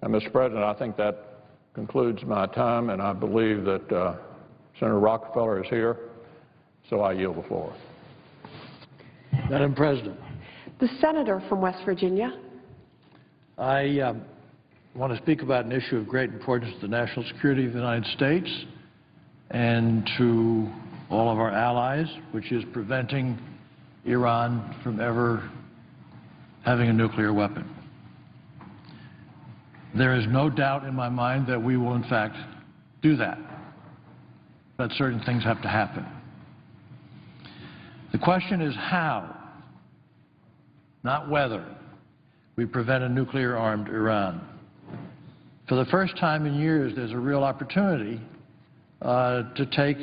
And, Mr. President, I think that concludes my time, and I believe that Senator Rockefeller is here, so I yield the floor. Madam President. The senator from West Virginia. I want to speak about an issue of great importance to the national security of the United States and to all of our allies, which is preventing Iran from ever having a nuclear weapon. There is no doubt in my mind that we will, in fact, do that. But certain things have to happen. The question is how, not whether, we prevent a nuclear-armed Iran. For the first time in years, there's a real opportunity to take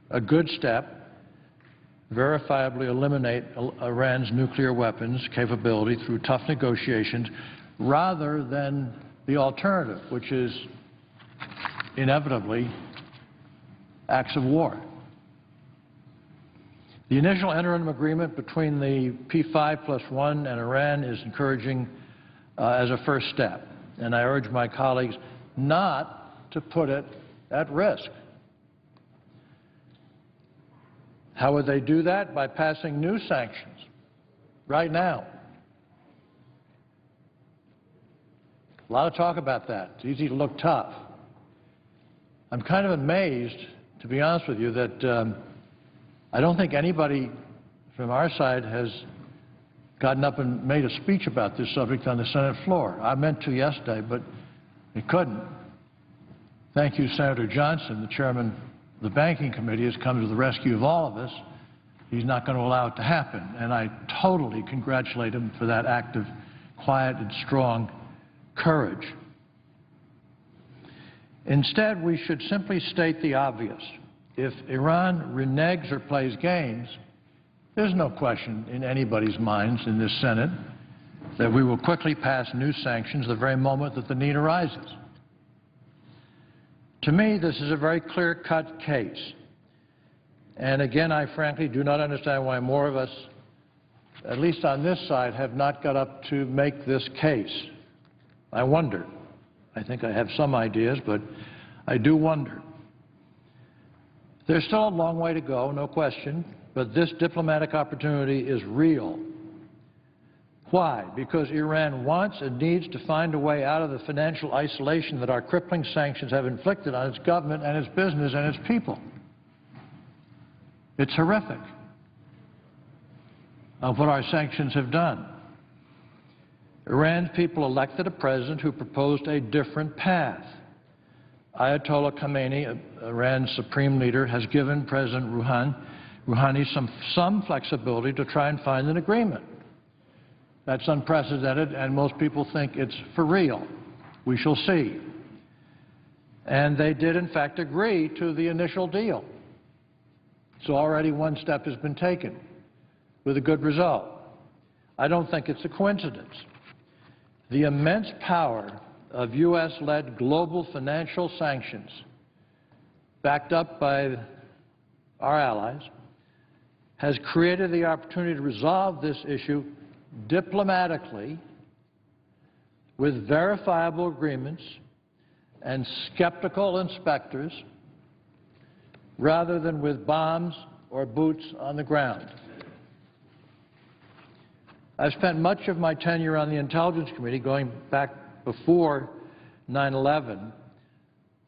a good step, verifiably eliminate Iran's nuclear weapons capability through tough negotiations, rather than the alternative, which is inevitably acts of war. The initial interim agreement between the P5+1 and Iran is encouraging as a first step, and I urge my colleagues not to put it at risk. How would they do that? By passing new sanctions right now. A lot of talk about that. It's easy to look tough. I'm kind of amazed, to be honest with you, that I don't think anybody from our side has gotten up and made a speech about this subject on the Senate floor. I meant to yesterday, but it couldn't. Thank you, Senator Johnson, the chairman of the Banking Committee, has come to the rescue of all of us. He's not going to allow it to happen, and I totally congratulate him for that act of quiet and strong courage. Instead, we should simply state the obvious. If Iran reneges or plays games, there's no question in anybody's minds in this Senate that we will quickly pass new sanctions the very moment that the need arises. To me, this is a very clear-cut case. And again, I frankly do not understand why more of us, at least on this side, have not got up to make this case. I wonder. I think I have some ideas, but I do wonder. There's still a long way to go, no question, but this diplomatic opportunity is real. Why? Because Iran wants and needs to find a way out of the financial isolation that our crippling sanctions have inflicted on its government and its business and its people. It's horrific of what our sanctions have done. Iran's people elected a president who proposed a different path. Ayatollah Khamenei, Iran's supreme leader, has given President Rouhani some flexibility to try and find an agreement. That's unprecedented, and most people think it's for real. We shall see. And they did, in fact, agree to the initial deal. So already one step has been taken with a good result. I don't think it's a coincidence. The immense power of U.S.-led global financial sanctions, backed up by our allies, has created the opportunity to resolve this issue diplomatically with verifiable agreements and skeptical inspectors rather than with bombs or boots on the ground. I've spent much of my tenure on the Intelligence Committee, going back before 9/11,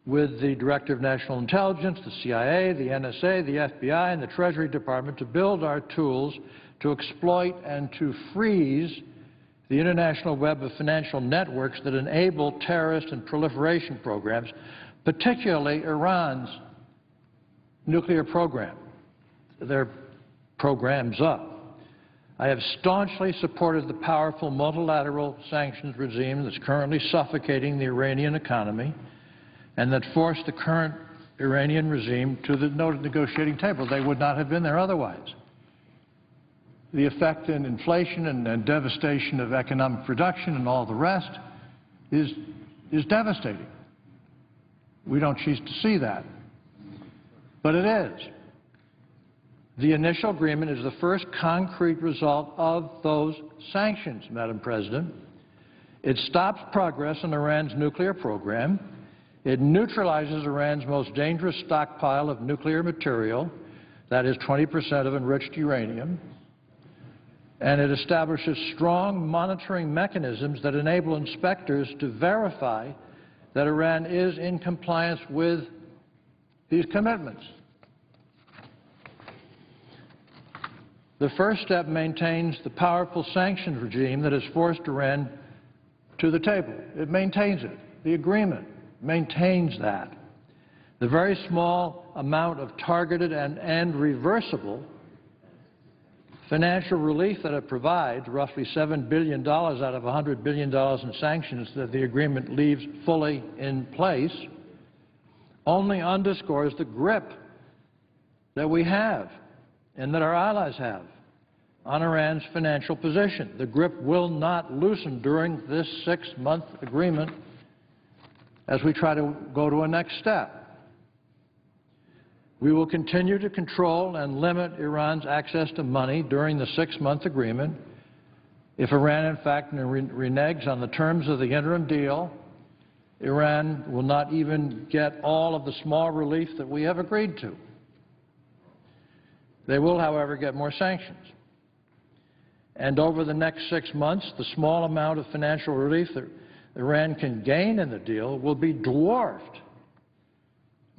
with the Director of National Intelligence, the CIA, the NSA, the FBI, and the Treasury Department to build our tools to exploit and to freeze the international web of financial networks that enable terrorist and proliferation programs, particularly Iran's nuclear program, their programs up. I have staunchly supported the powerful multilateral sanctions regime that's currently suffocating the Iranian economy and that forced the current Iranian regime to the negotiating table. They would not have been there otherwise. The effect in inflation and devastation of economic production and all the rest is devastating. We don't choose to see that. But it is. The initial agreement is the first concrete result of those sanctions, Madam President. It stops progress in Iran's nuclear program. It neutralizes Iran's most dangerous stockpile of nuclear material, that is 20% of enriched uranium. And it establishes strong monitoring mechanisms that enable inspectors to verify that Iran is in compliance with these commitments. The first step maintains the powerful sanctions regime that has forced Iran to the table. It maintains it. The agreement maintains that. The very small amount of targeted and reversible financial relief that it provides, roughly $7 billion out of $100 billion in sanctions that the agreement leaves fully in place, only underscores the grip that we have and that our allies have on Iran's financial position. The grip will not loosen during this 6-month agreement as we try to go to a next step. We will continue to control and limit Iran's access to money during the 6-month agreement. If Iran, in fact, reneges on the terms of the interim deal, Iran will not even get all of the small relief that we have agreed to. They will, however, get more sanctions. And over the next 6 months, the small amount of financial relief that Iran can gain in the deal will be dwarfed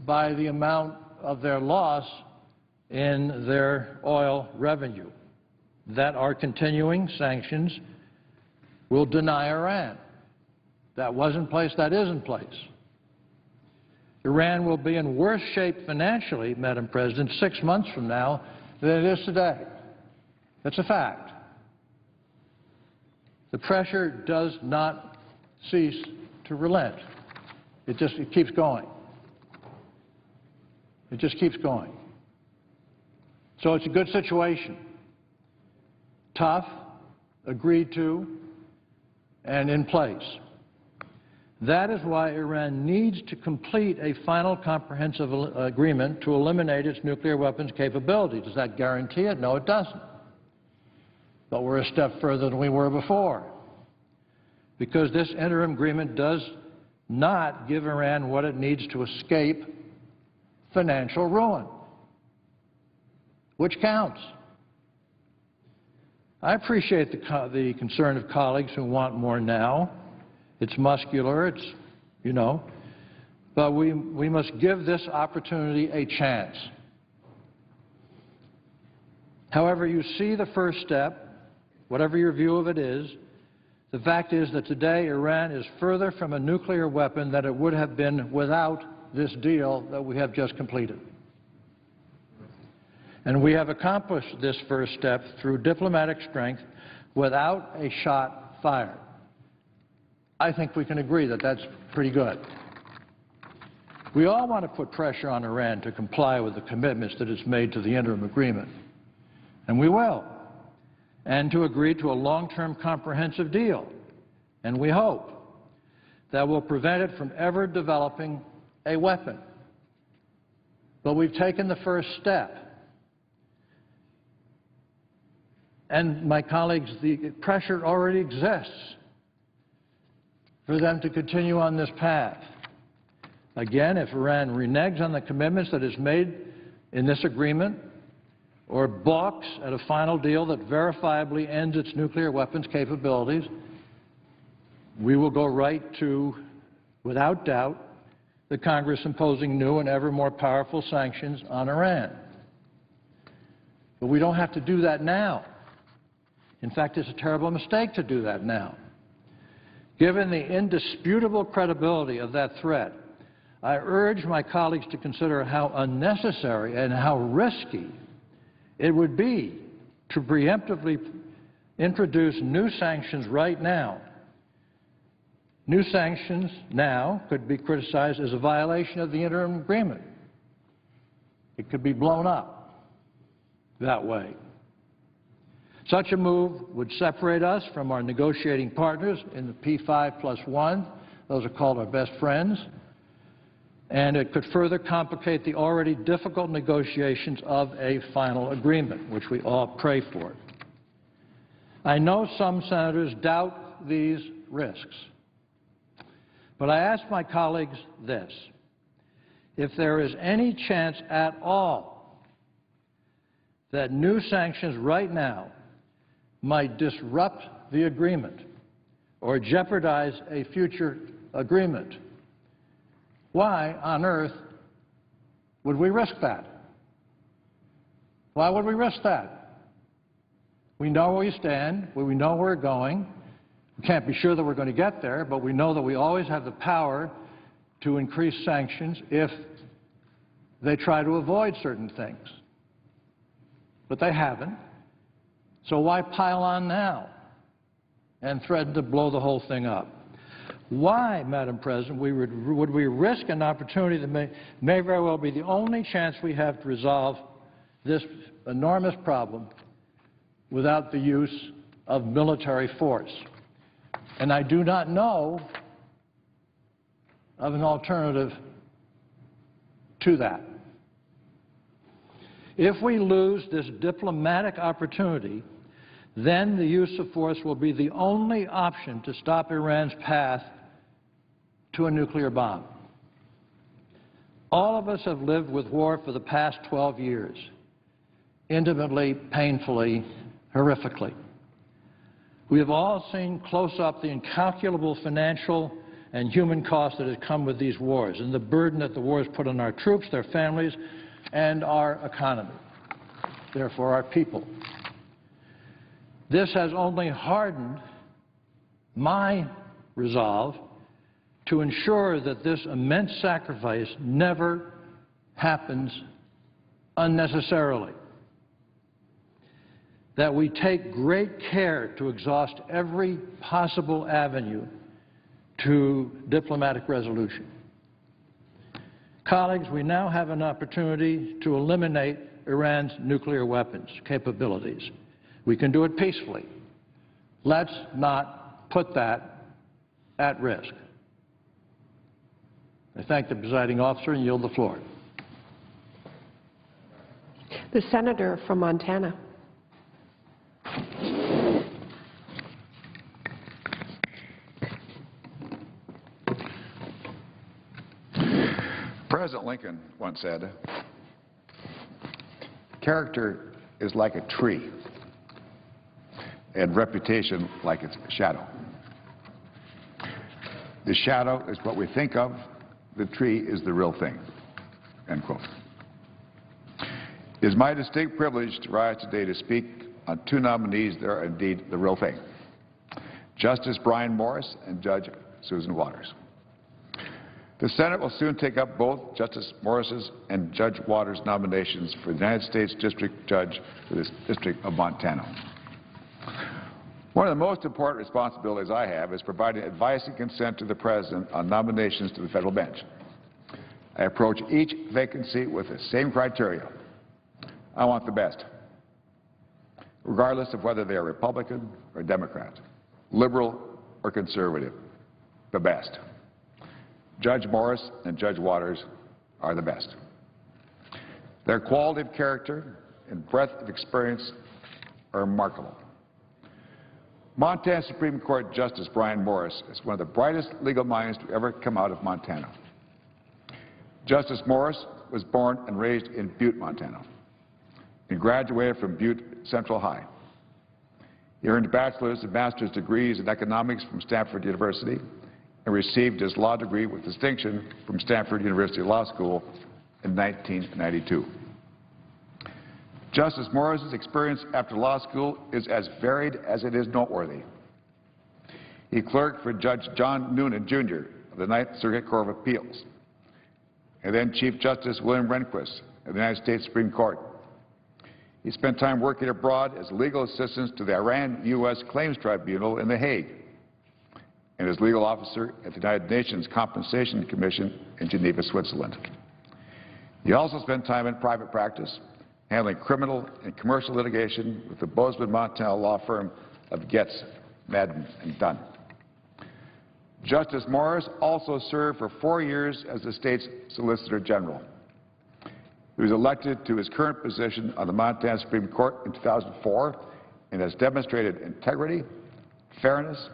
by the amount of their loss in their oil revenue that our continuing sanctions will deny Iran. That was in place, that is in place. Iran will be in worse shape financially, Madam President, 6 months from now than it is today. That's a fact. The pressure does not cease to relent. It keeps going. It just keeps going. So it's a good situation. Tough, agreed to, and in place. That is why Iran needs to complete a final comprehensive agreement to eliminate its nuclear weapons capability. Does that guarantee it? No, it doesn't. But we're a step further than we were before. Because this interim agreement does not give Iran what it needs to escape financial ruin, which counts. I appreciate the concern of colleagues who want more now. It's muscular, it's, but we must give this opportunity a chance. However you see the first step, whatever your view of it is, the fact is that today Iran is further from a nuclear weapon than it would have been without this deal that we have just completed. And we have accomplished this first step through diplomatic strength without a shot fired. I think we can agree that that's pretty good. We all want to put pressure on Iran to comply with the commitments that it's made to the interim agreement. And we will. And to agree to a long-term comprehensive deal. And we hope that will prevent it from ever developing a weapon. But we've taken the first step. And my colleagues, the pressure already exists for them to continue on this path. Again, if Iran reneges on the commitments that is made in this agreement or balks at a final deal that verifiably ends its nuclear weapons capabilities, we will go right to, without doubt, the Congress imposing new and ever more powerful sanctions on Iran. But we don't have to do that now. In fact, it's a terrible mistake to do that now. Given the indisputable credibility of that threat, I urge my colleagues to consider how unnecessary and how risky it would be to preemptively introduce new sanctions right now. New sanctions now could be criticized as a violation of the interim agreement. It could be blown up that way. Such a move would separate us from our negotiating partners in the P5+1. Those are called our best friends. And it could further complicate the already difficult negotiations of a final agreement, which we all pray for. I know some senators doubt these risks. But I ask my colleagues this: if there is any chance at all that new sanctions right now might disrupt the agreement or jeopardize a future agreement, why on earth would we risk that? Why would we risk that? We know where we stand, we know where we're going. We can't be sure that we're going to get there, but we know that we always have the power to increase sanctions if they try to avoid certain things. But they haven't. So why pile on now and threaten to blow the whole thing up? Why, Madam President, would we risk an opportunity that may very well be the only chance we have to resolve this enormous problem without the use of military force? And I do not know of an alternative to that. If we lose this diplomatic opportunity, then the use of force will be the only option to stop Iran's path to a nuclear bomb. All of us have lived with war for the past 12 years, intimately, painfully, horrifically. We have all seen close up the incalculable financial and human costs that have come with these wars and the burden that the wars put on our troops, their families, and our economy, therefore our people. This has only hardened my resolve to ensure that this immense sacrifice never happens unnecessarily, that we take great care to exhaust every possible avenue to diplomatic resolution. Colleagues, we now have an opportunity to eliminate Iran's nuclear weapons capabilities. We can do it peacefully. Let's not put that at risk. I thank the presiding officer and yield the floor. The senator from Montana. President Lincoln once said, "Character is like a tree, and reputation like its shadow. The shadow is what we think of, the tree is the real thing." End quote. It is my distinct privilege to rise today to speak on two nominees that are indeed the real thing: Justice Brian Morris and Judge Susan Waters. The Senate will soon take up both Justice Morris's and Judge Waters' nominations for the United States District Judge for the District of Montana. One of the most important responsibilities I have is providing advice and consent to the President on nominations to the federal bench. I approach each vacancy with the same criteria. I want the best, regardless of whether they are Republican or Democrat, liberal or conservative, the best. Judge Morris and Judge Waters are the best. Their quality of character and breadth of experience are remarkable. Montana Supreme Court Justice Brian Morris is one of the brightest legal minds to ever come out of Montana. Justice Morris was born and raised in Butte, Montana, and graduated from Butte Central High. He earned bachelor's and master's degrees in economics from Stanford University and received his law degree with distinction from Stanford University Law School in 1992. Justice Morris's experience after law school is as varied as it is noteworthy. He clerked for Judge John Noonan, Jr. of the Ninth Circuit Court of Appeals, and then Chief Justice William Rehnquist of the United States Supreme Court. He spent time working abroad as legal assistant to the Iran-U.S. Claims Tribunal in The Hague, and as legal officer at the United Nations Compensation Commission in Geneva, Switzerland. He also spent time in private practice, handling criminal and commercial litigation with the Bozeman, Montana law firm of Getz, Madden, and Dunn. Justice Morris also served for 4 years as the state's Solicitor General. He was elected to his current position on the Montana Supreme Court in 2004 and has demonstrated integrity, fairness,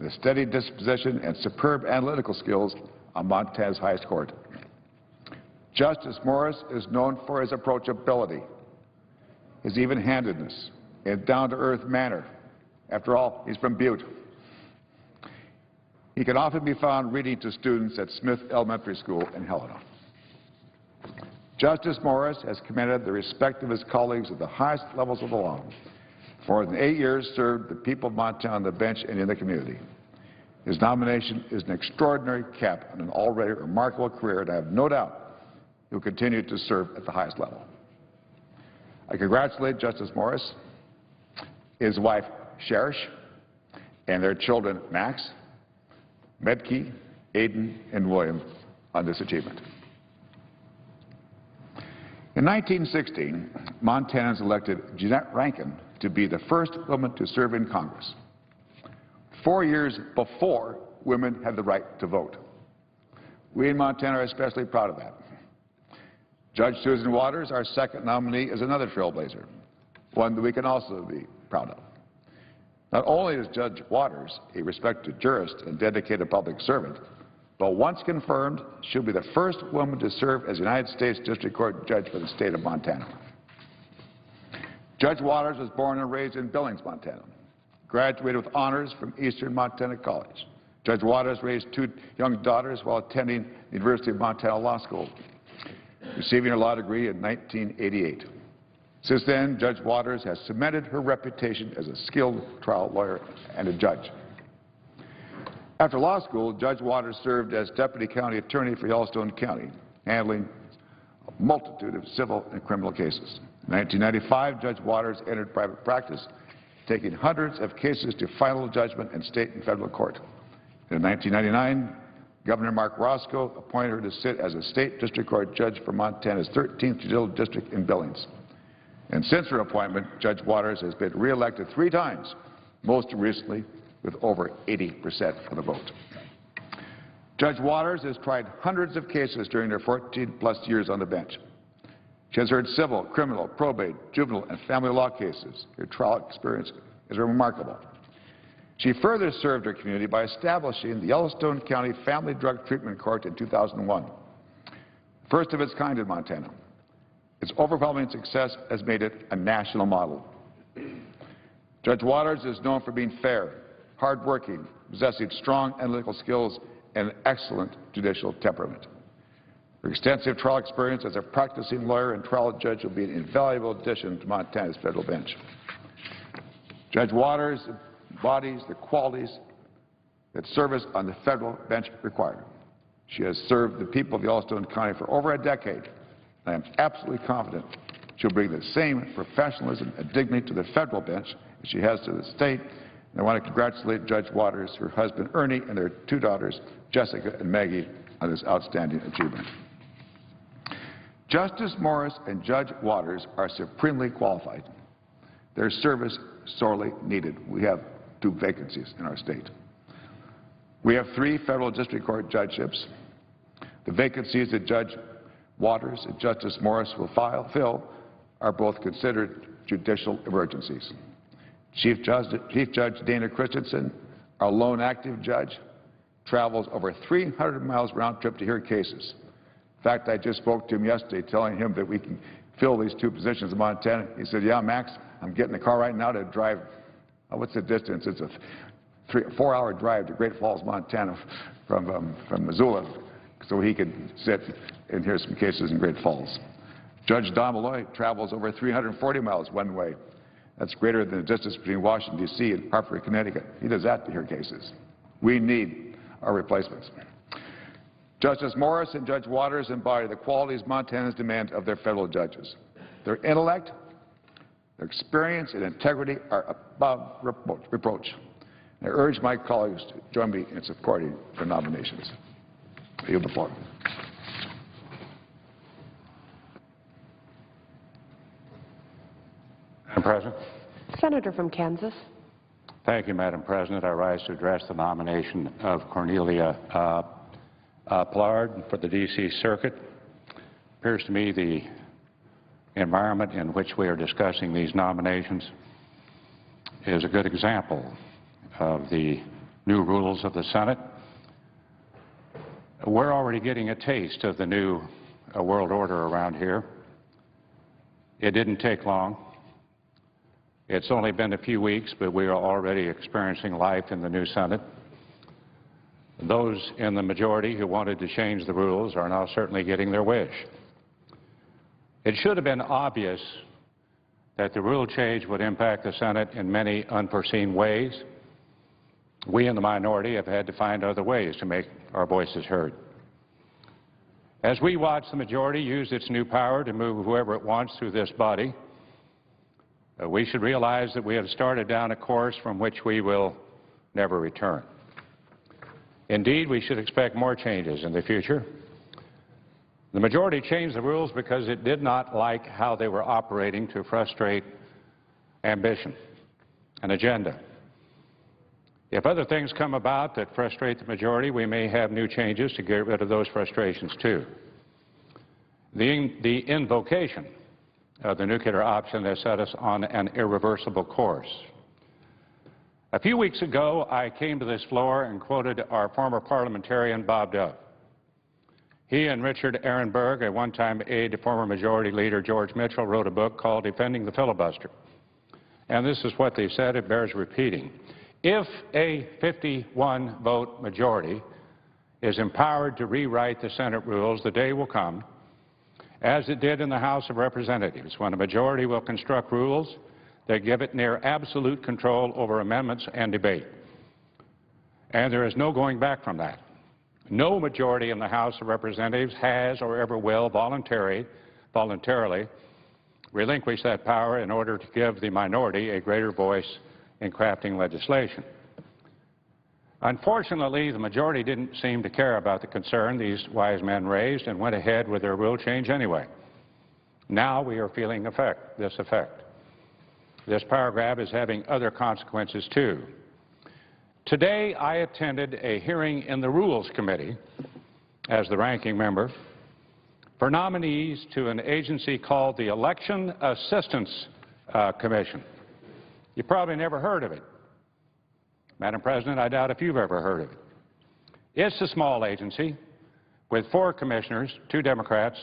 and the steady disposition and superb analytical skills on Montana's highest court. Justice Morris is known for his approachability, his even-handedness, and down-to-earth manner. After all, he's from Butte. He can often be found reading to students at Smith Elementary School in Helena. Justice Morris has commanded the respect of his colleagues at the highest levels of the law. For more than 8 years, served the people of Montana on the bench and in the community. His nomination is an extraordinary cap on an already remarkable career, and I have no doubt he will continue to serve at the highest level. I congratulate Justice Morris, his wife Cherish, and their children Max, Medke, Aiden, and William on this achievement. In 1916, Montanans elected Jeanette Rankin to be the first woman to serve in Congress, 4 years before women had the right to vote. We in Montana are especially proud of that. Judge Susan Waters, our second nominee, is another trailblazer, one that we can also be proud of. Not only is Judge Waters a respected jurist and dedicated public servant, but once confirmed, she'll be the first woman to serve as United States District Court judge for the state of Montana. Judge Waters was born and raised in Billings, Montana, graduated with honors from Eastern Montana College. Judge Waters raised 2 young daughters while attending the University of Montana Law School, receiving her law degree in 1988. Since then, Judge Waters has cemented her reputation as a skilled trial lawyer and a judge. After law school, Judge Waters served as Deputy County Attorney for Yellowstone County, handling a multitude of civil and criminal cases. In 1995, Judge Waters entered private practice, taking hundreds of cases to final judgment in state and federal court. In 1999, Governor Mark Roscoe appointed her to sit as a state district court judge for Montana's 13th Judicial District in Billings. And since her appointment, Judge Waters has been reelected 3 times, most recently with over 80% of the vote. Judge Waters has tried hundreds of cases during her 14-plus years on the bench. She has heard civil, criminal, probate, juvenile, and family law cases. Her trial experience is remarkable. She further served her community by establishing the Yellowstone County Family Drug Treatment Court in 2001, first of its kind in Montana. Its overwhelming success has made it a national model. Judge Waters is known for being fair, hardworking, possessing strong analytical skills, and an excellent judicial temperament. Her extensive trial experience as a practicing lawyer and trial judge will be an invaluable addition to Montana's federal bench. Judge Waters embodies the qualities that service on the federal bench require. She has served the people of Yellowstone County for over a decade. I am absolutely confident she'll bring the same professionalism and dignity to the federal bench as she has to the state. And I want to congratulate Judge Waters, her husband Ernie, and their 2 daughters, Jessica and Maggie, on this outstanding achievement. Justice Morris and Judge Waters are supremely qualified. Their service sorely needed. We have 2 vacancies in our state. We have 3 federal district court judgeships. The vacancies that Judge Waters and Justice Morris will fill are both considered judicial emergencies. Chief Judge Dana Christensen, our lone active judge, travels over 300 miles round trip to hear cases. In fact, I just spoke to him yesterday telling him that we can fill these 2 positions in Montana. He said, yeah, Max, I'm getting in the car right now to drive, what's the distance? It's a 4-hour drive to Great Falls, Montana from Missoula, so he could sit and hear some cases in Great Falls. Judge Don Malloy travels over 340 miles one way. That's greater than the distance between Washington, D.C. and Hartford, Connecticut. He does that to hear cases. We need our replacements. Justice Morris and Judge Waters embody the qualities Montanans demand of their federal judges. Their intellect, their experience, and integrity are above reproach. I urge my colleagues to join me in supporting their nominations. I yield the floor. Madam President. Senator from Kansas. Thank you, Madam President. I rise to address the nomination of Cornelia Pillard for the D.C. Circuit. It appears to me the environment in which we are discussing these nominations is a good example of the new rules of the Senate. We're already getting a taste of the new world order around here. It didn't take long. It's only been a few weeks, but we are already experiencing life in the new Senate. Those in the majority who wanted to change the rules are now certainly getting their wish. It should have been obvious that the rule change would impact the Senate in many unforeseen ways. We in the minority have had to find other ways to make our voices heard. As we watch the majority use its new power to move whoever it wants through this body, we should realize that we have started down a course from which we will never return. Indeed, we should expect more changes in the future. The majority changed the rules because it did not like how they were operating to frustrate ambition, an agenda. If other things come about that frustrate the majority, we may have new changes to get rid of those frustrations too. The invocation of the nuclear option has set us on an irreversible course. A few weeks ago, I came to this floor and quoted our former parliamentarian, Bob Dove. He and Richard Ehrenberg, a one-time aide to former Majority Leader George Mitchell, wrote a book called Defending the Filibuster. And this is what they said. It bears repeating. If a 51-vote majority is empowered to rewrite the Senate rules, the day will come, as it did in the House of Representatives, when a majority will construct rules that give it near absolute control over amendments and debate. And there is no going back from that. No majority in the House of Representatives has or ever will voluntarily relinquish that power in order to give the minority a greater voice in crafting legislation. Unfortunately, the majority didn't seem to care about the concern these wise men raised and went ahead with their rule change anyway. Now we are feeling this effect. This power grab is having other consequences too. Today I attended a hearing in the Rules Committee as the ranking member for nominees to an agency called the Election Assistance Commission. You probably never heard of it. Madam President, I doubt if you've ever heard of it. It's a small agency with 4 commissioners, 2 Democrats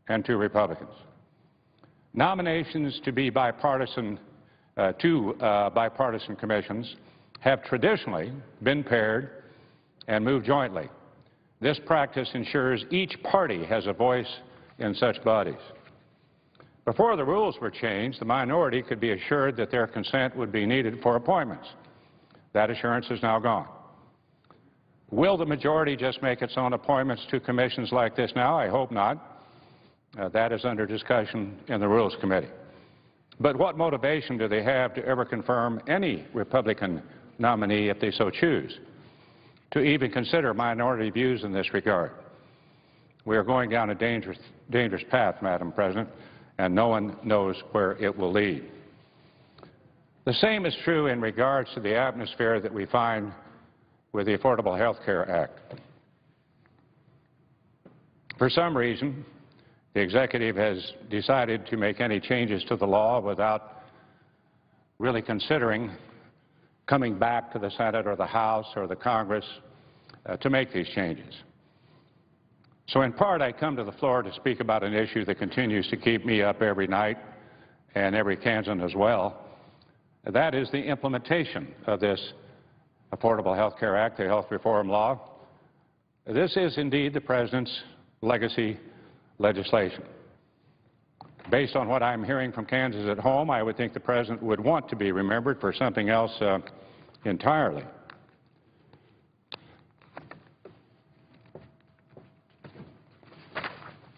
and 2 Republicans. Nominations to be bipartisan, 2 bipartisan commissions have traditionally been paired and moved jointly. This practice ensures each party has a voice in such bodies. Before the rules were changed, the minority could be assured that their consent would be needed for appointments. That assurance is now gone. Will the majority just make its own appointments to commissions like this now? I hope not. That is under discussion in the Rules Committee. But what motivation do they have to ever confirm any Republican nominee if they so choose, to even consider minority views in this regard? We are going down a dangerous path, Madam President, and no one knows where it will lead. The same is true in regards to the atmosphere that we find with the Affordable Health Care Act. For some reason, the executive has decided to make any changes to the law without really considering coming back to the Senate or the House or the Congress to make these changes. So in part, I come to the floor to speak about an issue that continues to keep me up every night and every Kansan as well. That is the implementation of this Affordable Health Care Act, the health reform law. This is indeed the President's legacy legislation. Based on what I'm hearing from Kansas at home, I would think the President would want to be remembered for something else entirely.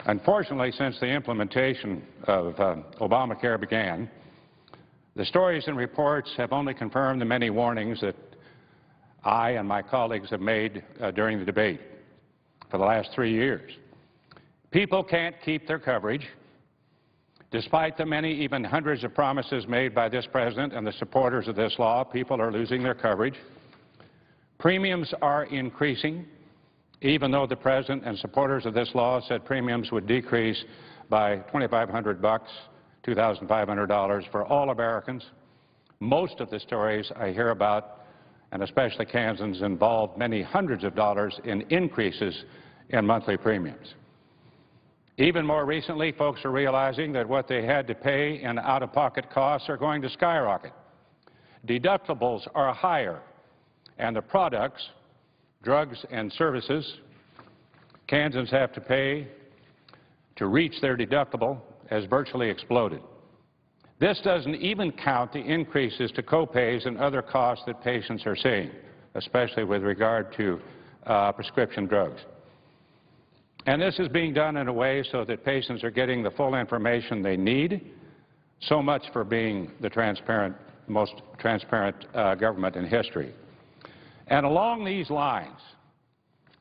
Unfortunately, since the implementation of Obamacare began, the stories and reports have only confirmed the many warnings that I and my colleagues have made during the debate for the last 3 years. People can't keep their coverage. Despite the many, even hundreds of promises made by this President and the supporters of this law, people are losing their coverage. Premiums are increasing, even though the President and supporters of this law said premiums would decrease by $2,500, $2,500 for all Americans. Most of the stories I hear about and especially Kansans, involved many hundreds of dollars in increases in monthly premiums. Even more recently, folks are realizing that what they had to pay in out-of-pocket costs are going to skyrocket. Deductibles are higher, and the products, drugs and services Kansans have to pay to reach their deductible has virtually exploded. This doesn't even count the increases to copays and other costs that patients are seeing, especially with regard to prescription drugs. And this is being done in a way so that patients are getting the full information they need. So much for being the most transparent government in history. And along these lines,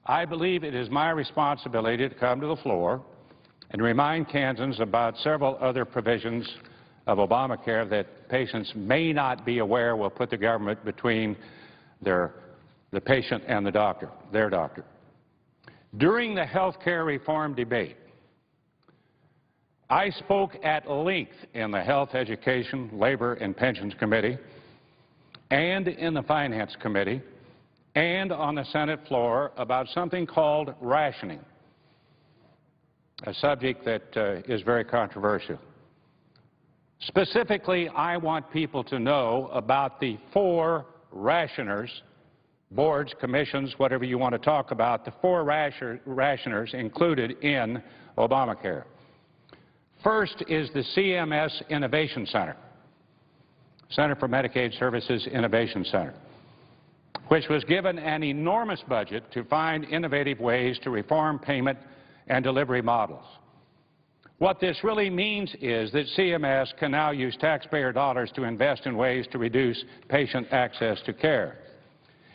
I believe it is my responsibility to come to the floor and remind Kansans about several other provisions of Obamacare that patients may not be aware will put the government between the patient and the doctor, their doctor. During the health care reform debate, I spoke at length in the Health, Education, Labor, and Pensions Committee and in the Finance Committee and on the Senate floor about something called rationing, a subject that is very controversial. Specifically, I want people to know about the 4 rationers, boards, commissions, whatever you want to talk about, the 4 rationers included in Obamacare. First is the CMS Innovation Center, Center for Medicaid Services Innovation Center, which was given an enormous budget to find innovative ways to reform payment and delivery models. What this really means is that CMS can now use taxpayer dollars to invest in ways to reduce patient access to care.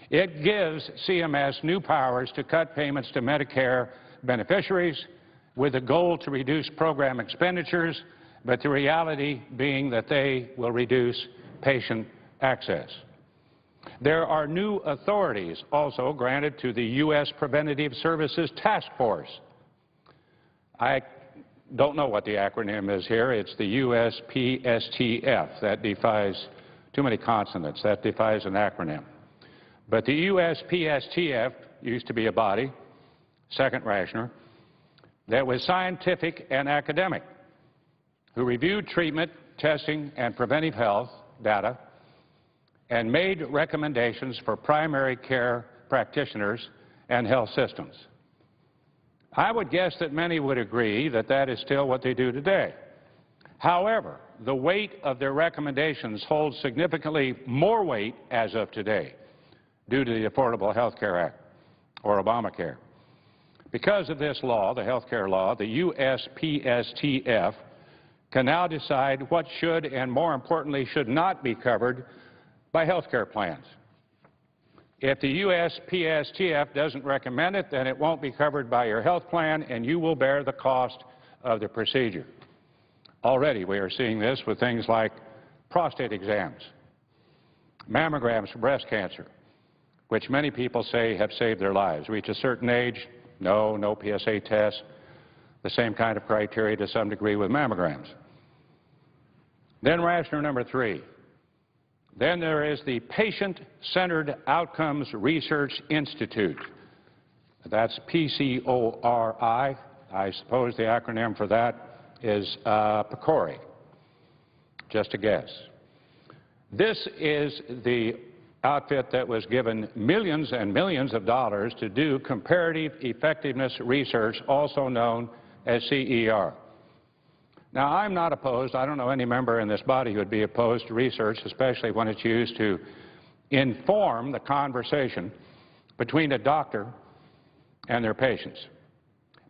It gives CMS new powers to cut payments to Medicare beneficiaries with a goal to reduce program expenditures, but the reality being that they will reduce patient access. There are new authorities also granted to the U.S. Preventative Services Task Force. I don't know what the acronym is here. It's the USPSTF. That defies too many consonants. That defies an acronym. But the USPSTF used to be a body, second rationer, that was scientific and academic, who reviewed treatment, testing, and preventive health data and made recommendations for primary care practitioners and health systems. I would guess that many would agree that that is still what they do today. However, the weight of their recommendations holds significantly more weight as of today due to the Affordable Health Care Act, or Obamacare. Because of this law, the health care law, the USPSTF can now decide what should and, more importantly, should not be covered by health care plans. If the USPSTF doesn't recommend it, then it won't be covered by your health plan, and you will bear the cost of the procedure. Already we are seeing this with things like prostate exams, mammograms for breast cancer, which many people say have saved their lives. Reach a certain age, no PSA test, the same kind of criteria to some degree with mammograms. Then rationer number 3. Then there is the Patient-Centered Outcomes Research Institute. That's PCORI. I suppose the acronym for that is PCORI. Just a guess. This is the outfit that was given millions and millions of dollars to do comparative effectiveness research, also known as CER. Now, I'm not opposed. I don't know any member in this body who would be opposed to research, especially when it's used to inform the conversation between a doctor and their patients.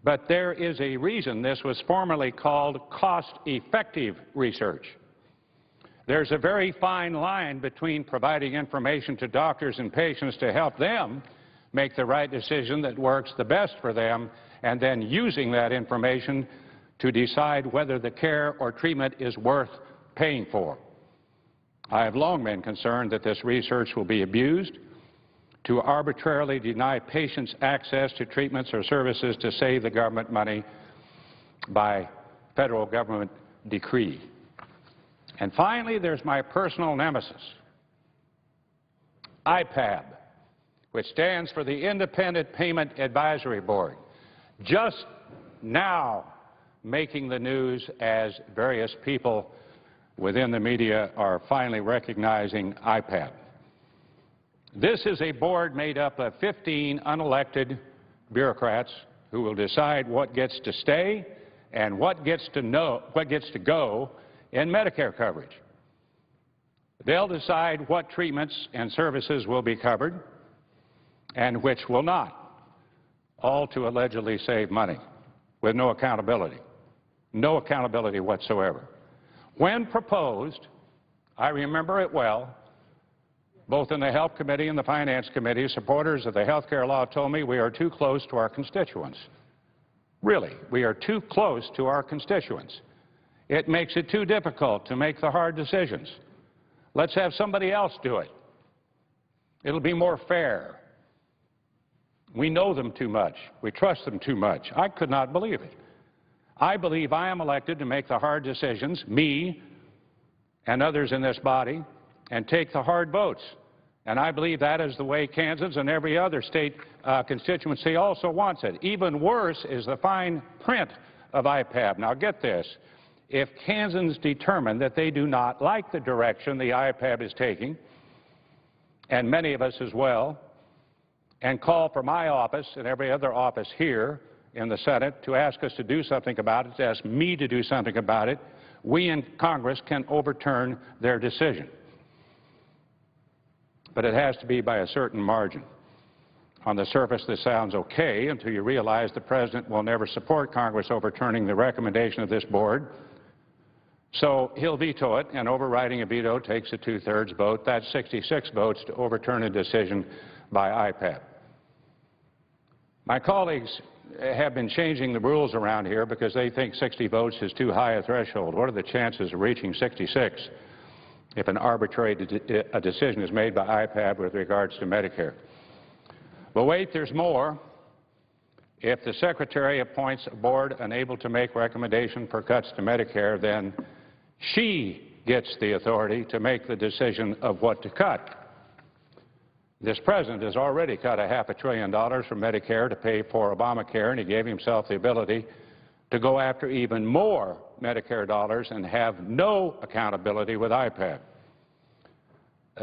But there is a reason this was formerly called cost-effective research. There's a very fine line between providing information to doctors and patients to help them make the right decision that works the best for them, and then using that information to decide whether the care or treatment is worth paying for. I have long been concerned that this research will be abused to arbitrarily deny patients access to treatments or services to save the government money by federal government decree. And finally, there's my personal nemesis. IPAB, which stands for the Independent Payment Advisory Board, just now making the news as various people within the media are finally recognizing IPAB. This is a board made up of 15 unelected bureaucrats who will decide what gets to stay and what gets to go in Medicare coverage. They'll decide what treatments and services will be covered and which will not, all to allegedly save money with no accountability whatsoever. When proposed, I remember it well, both in the Health Committee and the Finance Committee, supporters of the health care law told me we are too close to our constituents. Really, we are too close to our constituents. It makes it too difficult to make the hard decisions. Let's have somebody else do it. It'll be more fair. We know them too much. We trust them too much. I could not believe it. I believe I am elected to make the hard decisions, me and others in this body, and take the hard votes. And I believe that is the way Kansas and every other state constituency also wants it. Even worse is the fine print of IPAB. Now get this. If Kansans determine that they do not like the direction the IPAB is taking, and many of us as well, and call for my office and every other office here in the Senate to ask us to do something about it, to ask me to do something about it, we in Congress can overturn their decision. But it has to be by a certain margin. On the surface, this sounds okay until you realize the President will never support Congress overturning the recommendation of this board. So he'll veto it, and overriding a veto takes a two-thirds vote. That's 66 votes to overturn a decision by IPAB. My colleagues have been changing the rules around here because they think 60 votes is too high a threshold. What are the chances of reaching 66 if an arbitrary decision is made by IPAB with regards to Medicare? But wait, there's more. If the Secretary appoints a board unable to make recommendation for cuts to Medicare, then she gets the authority to make the decision of what to cut. This President has already cut $500 billion from Medicare to pay for Obamacare, and he gave himself the ability to go after even more Medicare dollars and have no accountability with IPAB.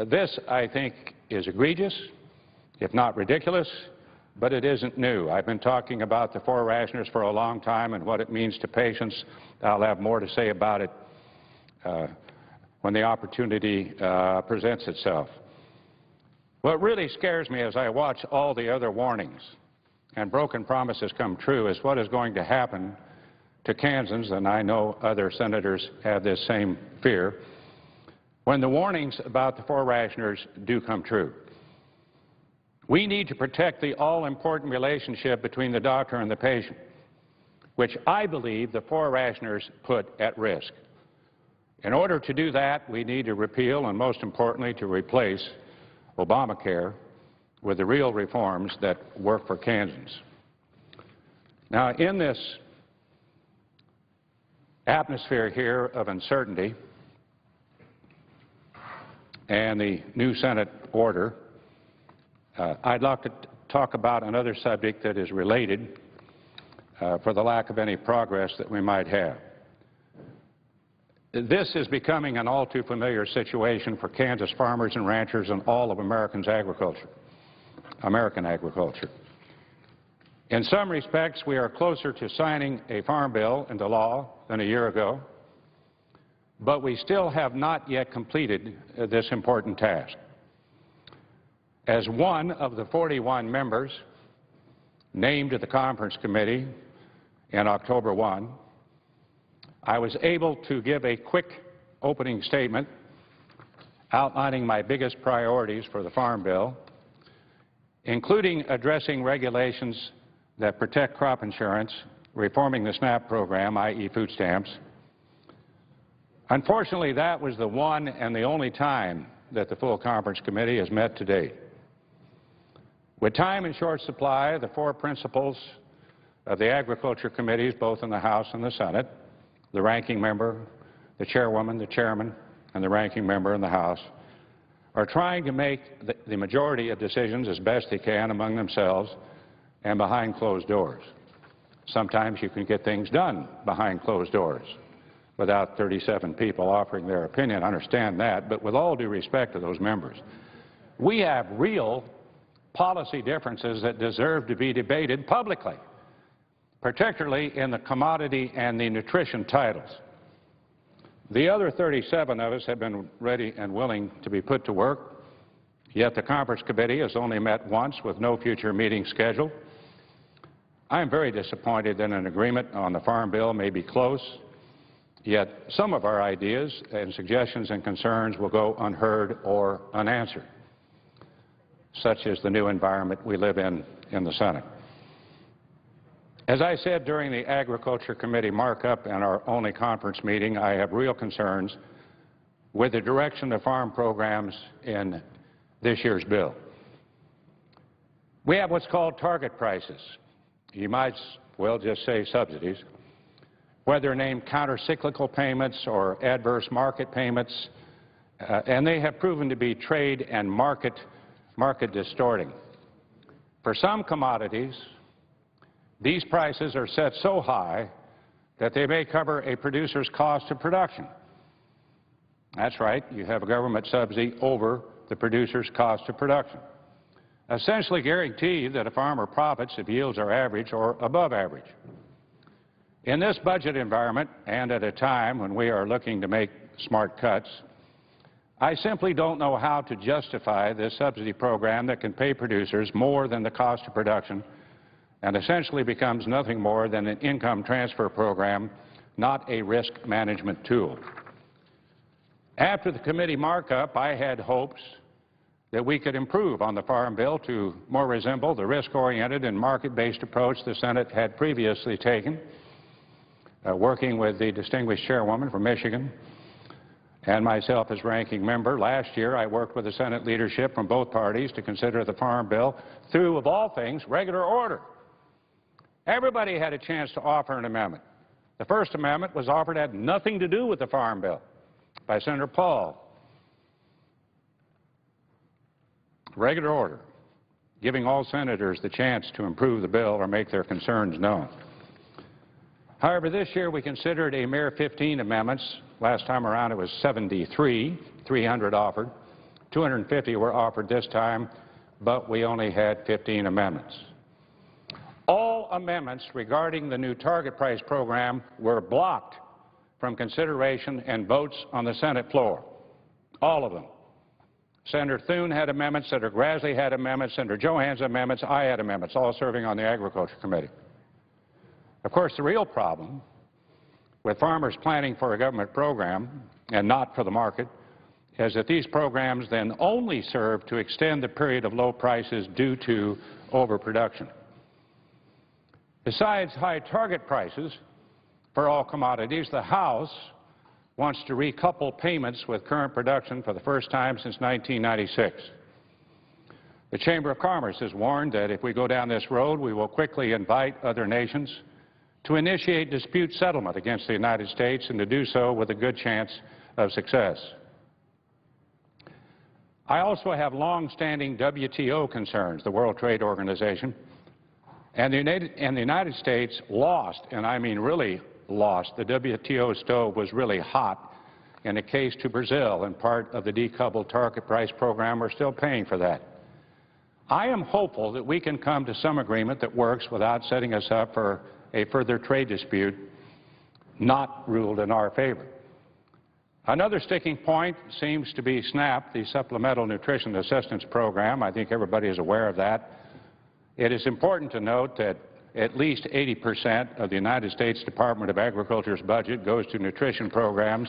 This, I think, is egregious, if not ridiculous, but it isn't new. I've been talking about the four rationers for a long time and what it means to patients. I'll have more to say about it when the opportunity presents itself. What really scares me as I watch all the other warnings and broken promises come true is what is going to happen to Kansans, and I know other senators have this same fear, when the warnings about the four rationers do come true. We need to protect the all-important relationship between the doctor and the patient, which I believe the four rationers put at risk. In order to do that, we need to repeal and, most importantly, to replace Obamacare with the real reforms that work for Kansans. Now, in this atmosphere here of uncertainty and the new Senate order, I'd like to talk about another subject that is related for the lack of any progress that we might have. This is becoming an all too familiar situation for Kansas farmers and ranchers and all of American agriculture. In some respects, we are closer to signing a farm bill into law than a year ago, but we still have not yet completed this important task. As one of the 41 members named to the conference committee in October 1, I was able to give a quick opening statement outlining my biggest priorities for the Farm Bill, including addressing regulations that protect crop insurance, reforming the SNAP program, i.e. food stamps. Unfortunately, that was the one and the only time that the full conference committee has met to date. With time in short supply, the four principals of the agriculture committees, both in the House and the Senate, the ranking member, the chairwoman, the chairman, and the ranking member in the House, are trying to make the majority of decisions as best they can among themselves and behind closed doors. Sometimes you can get things done behind closed doors without 37 people offering their opinion. I understand that, but with all due respect to those members, we have real policy differences that deserve to be debated publicly, particularly in the commodity and the nutrition titles. The other 37 of us have been ready and willing to be put to work, yet the Conference Committee has only met once with no future meeting scheduled. I am very disappointed that an agreement on the Farm Bill may be close, yet some of our ideas and suggestions and concerns will go unheard or unanswered, such as the new environment we live in the Senate. As I said during the Agriculture Committee markup and our only conference meeting, I have real concerns with the direction of farm programs in this year's bill. We have what's called target prices. You might well just say subsidies, whether named counter-cyclical payments or adverse market payments, and they have proven to be trade and market distorting. For some commodities, these prices are set so high that they may cover a producer's cost of production. That's right, you have a government subsidy over the producer's cost of production, essentially guarantee that a farmer profits if yields are average or above average. In this budget environment, and at a time when we are looking to make smart cuts, I simply don't know how to justify this subsidy program that can pay producers more than the cost of production and essentially becomes nothing more than an income transfer program, not a risk management tool. After the committee markup, I had hopes that we could improve on the Farm Bill to more resemble the risk-oriented and market-based approach the Senate had previously taken, working with the distinguished chairwoman from Michigan and myself as ranking member. Last year, I worked with the Senate leadership from both parties to consider the Farm Bill through, of all things, regular order. Everybody had a chance to offer an amendment. The first amendment was offered, had nothing to do with the Farm Bill, by Senator Paul. Regular order, giving all senators the chance to improve the bill or make their concerns known. However, this year we considered a mere 15 amendments. Last time around it was 73, 300 offered. 250 were offered this time, but we only had 15 amendments. All amendments regarding the new target price program were blocked from consideration and votes on the Senate floor. All of them. Senator Thune had amendments, Senator Grassley had amendments, Senator Johanns amendments, I had amendments, all serving on the Agriculture Committee. Of course, the real problem with farmers planning for a government program and not for the market is that these programs then only serve to extend the period of low prices due to overproduction. Besides high target prices for all commodities, the House wants to recouple payments with current production for the first time since 1996. The Chamber of Commerce has warned that if we go down this road, we will quickly invite other nations to initiate dispute settlement against the United States and to do so with a good chance of success. I also have long-standing WTO concerns, the World Trade Organization, and the United States lost, and I mean really lost. The WTO stove was really hot in a case to Brazil, and part of the decoupled target price program. We're still paying for that. I am hopeful that we can come to some agreement that works without setting us up for a further trade dispute not ruled in our favor. Another sticking point seems to be SNAP, the Supplemental Nutrition Assistance Program. I think everybody is aware of that. It is important to note that at least 80% of the United States Department of Agriculture's budget goes to nutrition programs,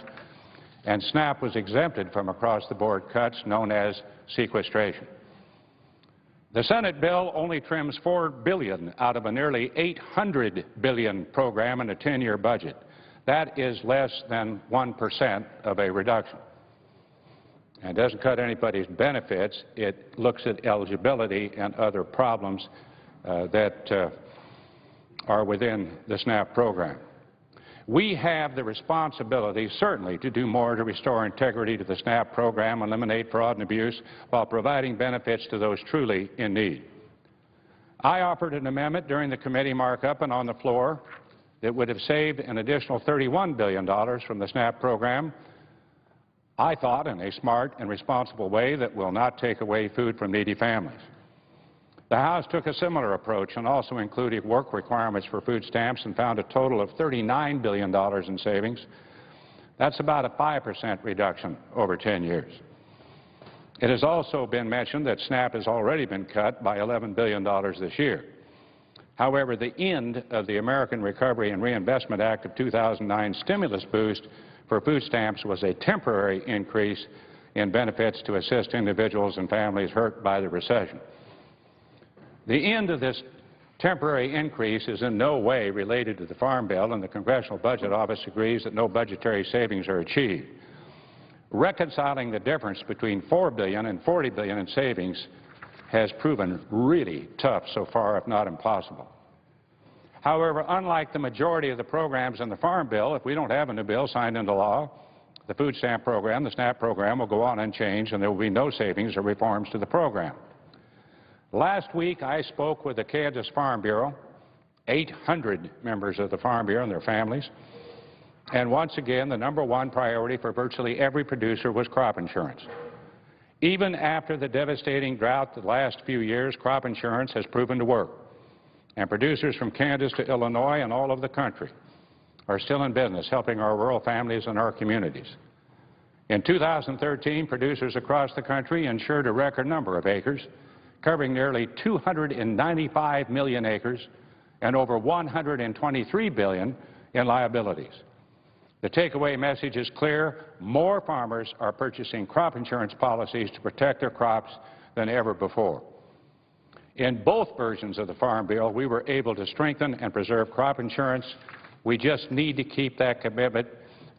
and SNAP was exempted from across-the-board cuts known as sequestration. The Senate bill only trims $4 billion out of a nearly $800 billion program in a 10-year budget. That is less than 1% of a reduction. And it doesn't cut anybody's benefits. It looks at eligibility and other problems that are within the SNAP program. We have the responsibility, certainly, to do more to restore integrity to the SNAP program, eliminate fraud and abuse, while providing benefits to those truly in need. I offered an amendment during the committee markup and on the floor that would have saved an additional $31 billion from the SNAP program, I thought in a smart and responsible way that will not take away food from needy families. The House took a similar approach and also included work requirements for food stamps and found a total of $39 billion in savings. That's about a 5% reduction over 10 years. It has also been mentioned that SNAP has already been cut by $11 billion this year. However, the end of the American Recovery and Reinvestment Act of 2009 stimulus boost for food stamps was a temporary increase in benefits to assist individuals and families hurt by the recession. The end of this temporary increase is in no way related to the Farm Bill, and the Congressional Budget Office agrees that no budgetary savings are achieved. Reconciling the difference between $4 billion and $40 billion in savings has proven really tough so far, if not impossible. However, unlike the majority of the programs in the Farm Bill, if we don't have a new bill signed into law, the food stamp program, the SNAP program, will go on unchanged, and there will be no savings or reforms to the program. Last week, I spoke with the Kansas Farm Bureau, 800 members of the Farm Bureau and their families, and once again, the #1 priority for virtually every producer was crop insurance. Even after the devastating drought the last few years, crop insurance has proven to work, and producers from Kansas to Illinois and all over the country are still in business, helping our rural families and our communities. In 2013, producers across the country insured a record number of acres, covering nearly 295 million acres and over $123 billion in liabilities. The takeaway message is clear. More farmers are purchasing crop insurance policies to protect their crops than ever before. In both versions of the Farm Bill, we were able to strengthen and preserve crop insurance. We just need to keep that commitment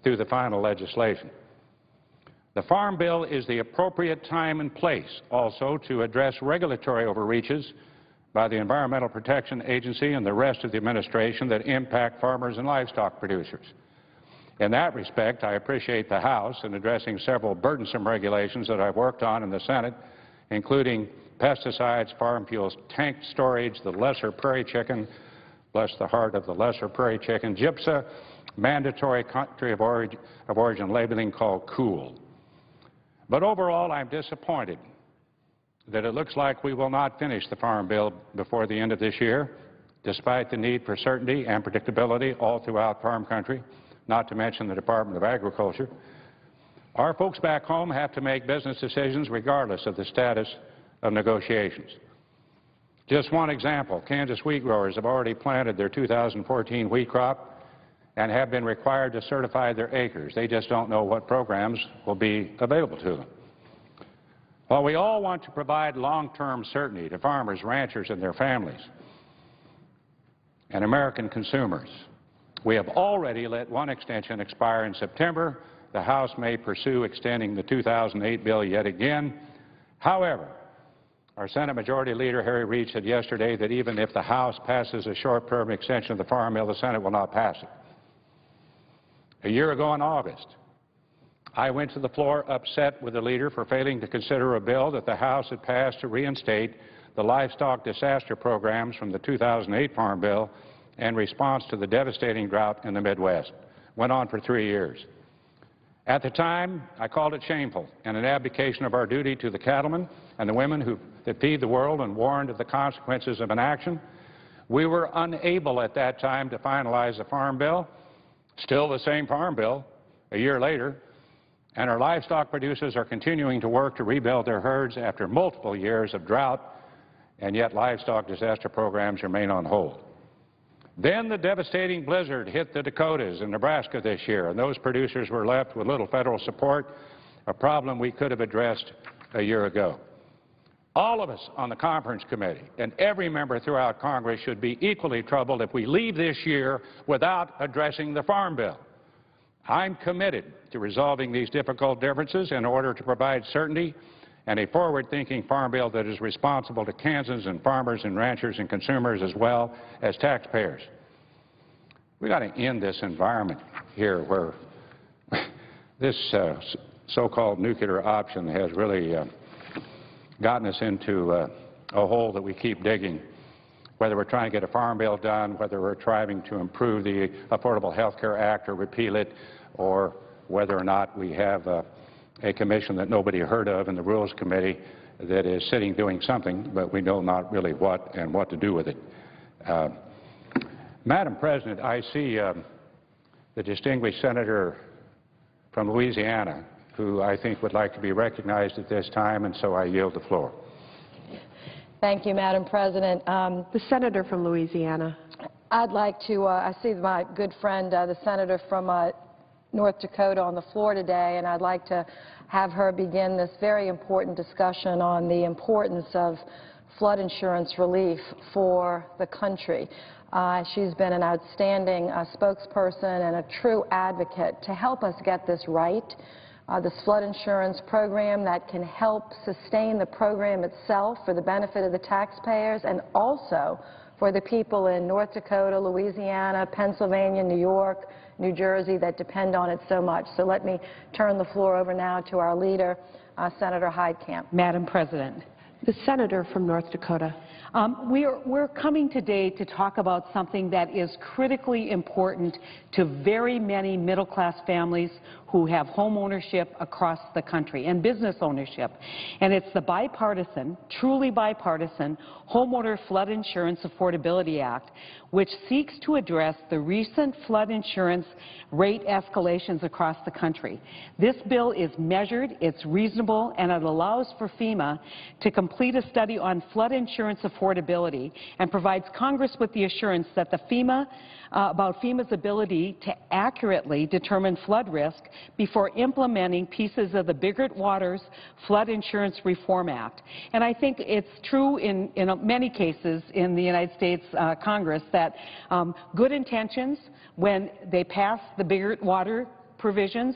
through the final legislation. The Farm Bill is the appropriate time and place also to address regulatory overreaches by the Environmental Protection Agency and the rest of the administration that impact farmers and livestock producers. In that respect, I appreciate the House in addressing several burdensome regulations that I've worked on in the Senate, including pesticides, farm fuels, tank storage, the lesser prairie chicken, bless the heart of the lesser prairie chicken, GIPSA, mandatory country of origin labeling called COOL. But overall, I'm disappointed that it looks like we will not finish the Farm Bill before the end of this year, despite the need for certainty and predictability all throughout farm country, not to mention the Department of Agriculture. Our folks back home have to make business decisions regardless of the status of negotiations. Just one example, Kansas wheat growers have already planted their 2014 wheat crop and have been required to certify their acres. They just don't know what programs will be available to them. While we all want to provide long-term certainty to farmers, ranchers, and their families, and American consumers, we have already let one extension expire in September. The House may pursue extending the 2008 bill yet again. However, our Senate Majority Leader Harry Reid said yesterday that even if the House passes a short-term extension of the Farm Bill, the Senate will not pass it. A year ago in August, I went to the floor upset with the leader for failing to consider a bill that the House had passed to reinstate the livestock disaster programs from the 2008 Farm Bill in response to the devastating drought in the Midwest. Went on for 3 years. At the time, I called it shameful and an abdication of our duty to the cattlemen and the women that feed the world, and warned of the consequences of inaction. We were unable at that time to finalize the Farm Bill. Still the same Farm Bill a year later, and our livestock producers are continuing to work to rebuild their herds after multiple years of drought, and yet livestock disaster programs remain on hold. Then the devastating blizzard hit the Dakotas and Nebraska this year, and those producers were left with little federal support, a problem we could have addressed a year ago. All of us on the Conference Committee and every member throughout Congress should be equally troubled if we leave this year without addressing the Farm Bill. I'm committed to resolving these difficult differences in order to provide certainty and a forward-thinking Farm Bill that is responsible to Kansans and farmers and ranchers and consumers as well as taxpayers. We got to end this environment here where this so-called nuclear option has really gotten us into a hole that we keep digging. Whether we're trying to get a farm bill done, whether we're trying to improve the Affordable Health Care Act or repeal it, or whether or not we have a commission that nobody heard of in the Rules Committee that is sitting doing something, but we know not really what and what to do with it. Madam President, I see the distinguished senator from Louisiana, who I think would like to be recognized at this time, and so I yield the floor. Thank you, Madam President. The senator from Louisiana. I'd like to, I see my good friend, the senator from North Dakota on the floor today, and I'd like to have her begin this very important discussion on the importance of flood insurance relief for the country. She's been an outstanding spokesperson and a true advocate to help us get this right. This flood insurance program that can help sustain the program itself for the benefit of the taxpayers and also for the people in North Dakota, Louisiana, Pennsylvania, New York, New Jersey that depend on it so much. So let me turn the floor over now to our leader, Senator Heitkamp. Madam President. The senator from North Dakota. We're coming today to talk about something that is critically important to very many middle-class families who have home ownership across the country and business ownership. And it's the bipartisan, truly bipartisan, Homeowner Flood Insurance Affordability Act, which seeks to address the recent flood insurance rate escalations across the country. This bill is measured, it's reasonable, and it allows for FEMA to complete a study on flood insurance affordability and provides Congress with the assurance that about FEMA's ability to accurately determine flood risk before implementing pieces of the Biggert Waters Flood Insurance Reform Act. And I think it's true in many cases in the United States Congress that good intentions, when they pass the Biggert Water provisions,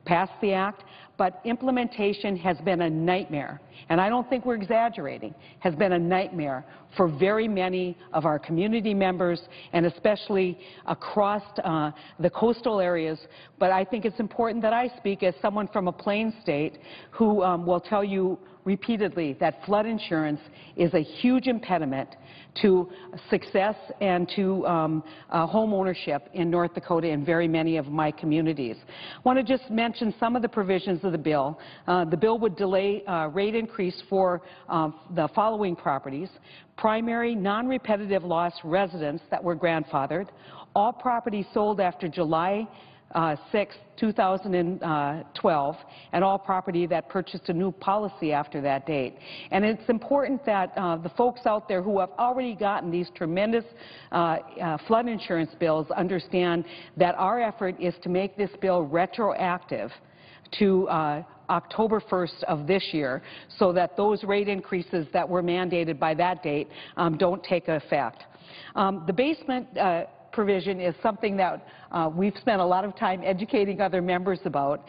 passed the act, but implementation has been a nightmare. And I don't think we're exaggerating, has been a nightmare for very many of our community members and especially across the coastal areas. But I think it's important that I speak as someone from a plain state who will tell you repeatedly that flood insurance is a huge impediment to success and to home ownership in North Dakota and very many of my communities. I want to just mention some of the provisions of the bill. The bill would delay rate increase for the following properties: primary non-repetitive loss residents that were grandfathered, all properties sold after July 6, 2012, and all property that purchased a new policy after that date. And it's important that the folks out there who have already gotten these tremendous flood insurance bills understand that our effort is to make this bill retroactive to October 1st of this year, so that those rate increases that were mandated by that date don't take effect. The basement provision is something that we've spent a lot of time educating other members about.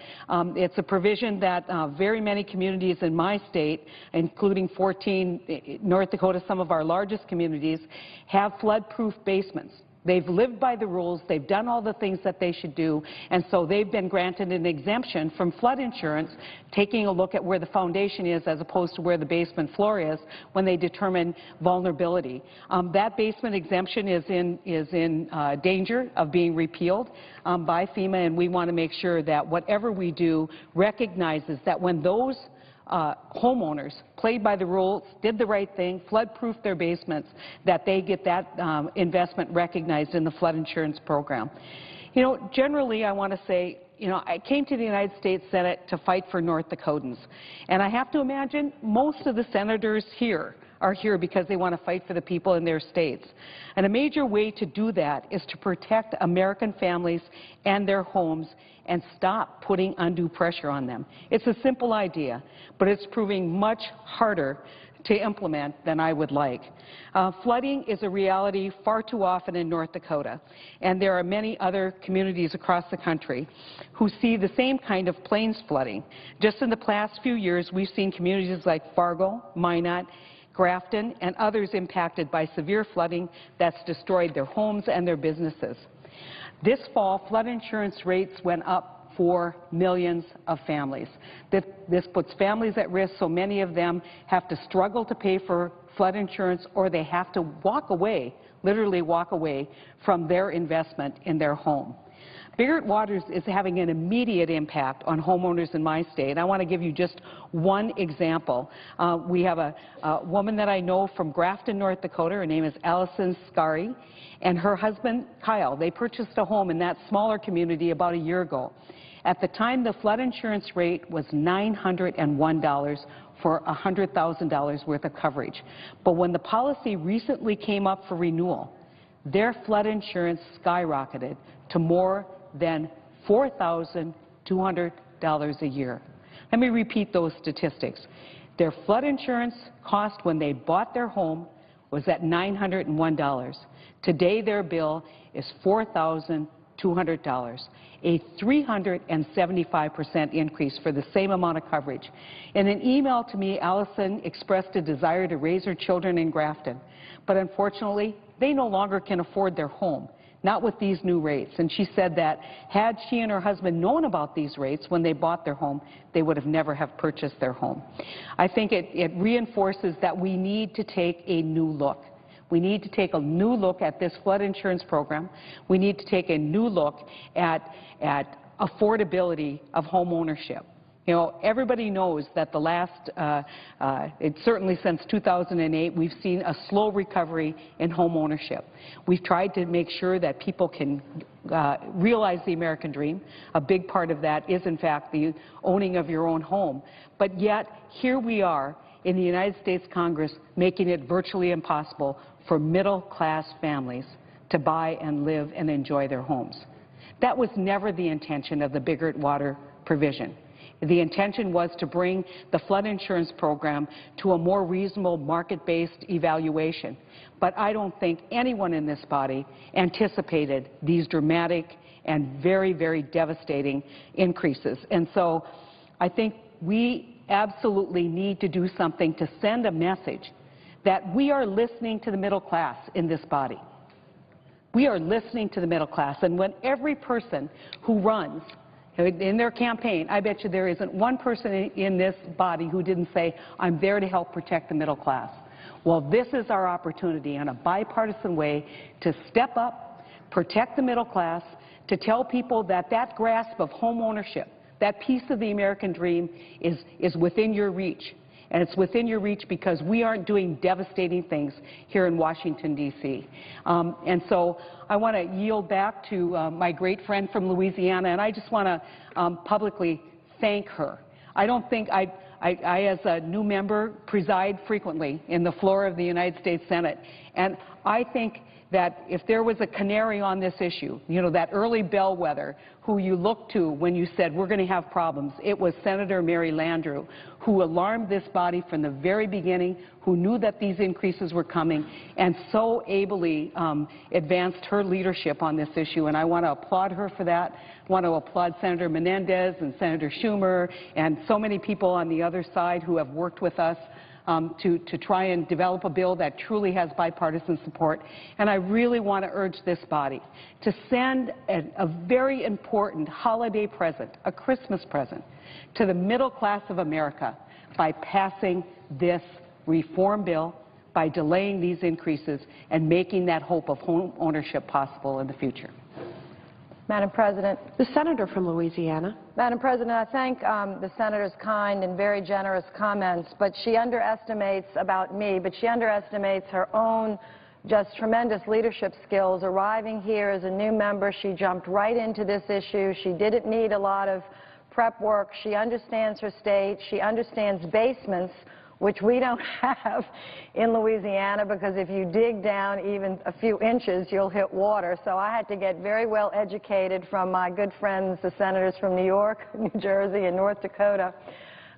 It's a provision that very many communities in my state, including 14 North Dakota, some of our largest communities, have flood-proof basements. They've lived by the rules, they've done all the things that they should do, and so they've been granted an exemption from flood insurance, taking a look at where the foundation is as opposed to where the basement floor is when they determine vulnerability. That basement exemption is in danger of being repealed by FEMA, and we want to make sure that whatever we do recognizes that when those homeowners played by the rules, did the right thing, flood-proofed their basements, that they get that investment recognized in the flood insurance program. You know, generally I want to say, you know, I came to the United States Senate to fight for North Dakotans. And I have to imagine most of the senators here are here because they want to fight for the people in their states. And a major way to do that is to protect American families and their homes and stop putting undue pressure on them. It's a simple idea, but it's proving much harder to implement than I would like. Flooding is a reality far too often in North Dakota, and there are many other communities across the country who see the same kind of plains flooding. Just in the past few years, we've seen communities like Fargo, Minot, Grafton, and others impacted by severe flooding that's destroyed their homes and their businesses. This fall, flood insurance rates went up for millions of families. This puts families at risk, so many of them have to struggle to pay for flood insurance, or they have to walk away, literally walk away from their investment in their home. Biggert Waters is having an immediate impact on homeowners in my state. I want to give you just one example. We have a woman that I know from Grafton, North Dakota. Her name is Allison Scary, and her husband, Kyle. They purchased a home in that smaller community about a year ago. At the time, the flood insurance rate was $901 for $100,000 worth of coverage. But when the policy recently came up for renewal, their flood insurance skyrocketed to more than $4,200 a year. Let me repeat those statistics. Their flood insurance cost when they bought their home was at $901. Today their bill is $4,200, a 375% increase for the same amount of coverage. In an email to me, Allison expressed a desire to raise her children in Grafton, but unfortunately, they no longer can afford their home, not with these new rates. And she said that had she and her husband known about these rates when they bought their home, they would have never have purchased their home. I think it reinforces that we need to take a new look. We need to take a new look at this flood insurance program. We need to take a new look at affordability of home ownership. You know, everybody knows that the last, certainly since 2008, we've seen a slow recovery in home ownership. We've tried to make sure that people can realize the American dream. A big part of that is, in fact, the owning of your own home. But yet, here we are in the United States Congress making it virtually impossible for middle-class families to buy and live and enjoy their homes. That was never the intention of the Biggert Water provision. The intention was to bring the flood insurance program to a more reasonable market-based evaluation. But I don't think anyone in this body anticipated these dramatic and very, very devastating increases. And so I think we absolutely need to do something to send a message that we are listening to the middle class in this body. We are listening to the middle class. And when every person who runs in their campaign, I bet you there isn't one person in this body who didn't say, I'm there to help protect the middle class. Well, this is our opportunity in a bipartisan way to step up, protect the middle class, to tell people that that grasp of home ownership, that piece of the American dream is within your reach. And it's within your reach because we aren't doing devastating things here in Washington, D.C. And so I want to yield back to my great friend from Louisiana, and I just want to publicly thank her. I don't think I, as a new member, preside frequently in the floor of the United States Senate, and I think that if there was a canary on this issue, you know, that early bellwether who you looked to when you said we're going to have problems, it was Senator Mary Landrieu, who alarmed this body from the very beginning, who knew that these increases were coming, and so ably advanced her leadership on this issue. And I want to applaud her for that. I want to applaud Senator Menendez and Senator Schumer and so many people on the other side who have worked with us to try and develop a bill that truly has bipartisan support. And I really want to urge this body to send a very important holiday present, a Christmas present, to the middle class of America by passing this reform bill, by delaying these increases, and making that hope of home ownership possible in the future. Madam President. The senator from Louisiana. Madam President, I thank the senator's kind and very generous comments, but she underestimates about me, but she underestimates her own just tremendous leadership skills. Arriving here as a new member, she jumped right into this issue. She didn't need a lot of prep work. She understands her state. She understands basements, which we don't have in Louisiana, because if you dig down even a few inches, you'll hit water. So I had to get very well educated from my good friends, the senators from New York, New Jersey, and North Dakota,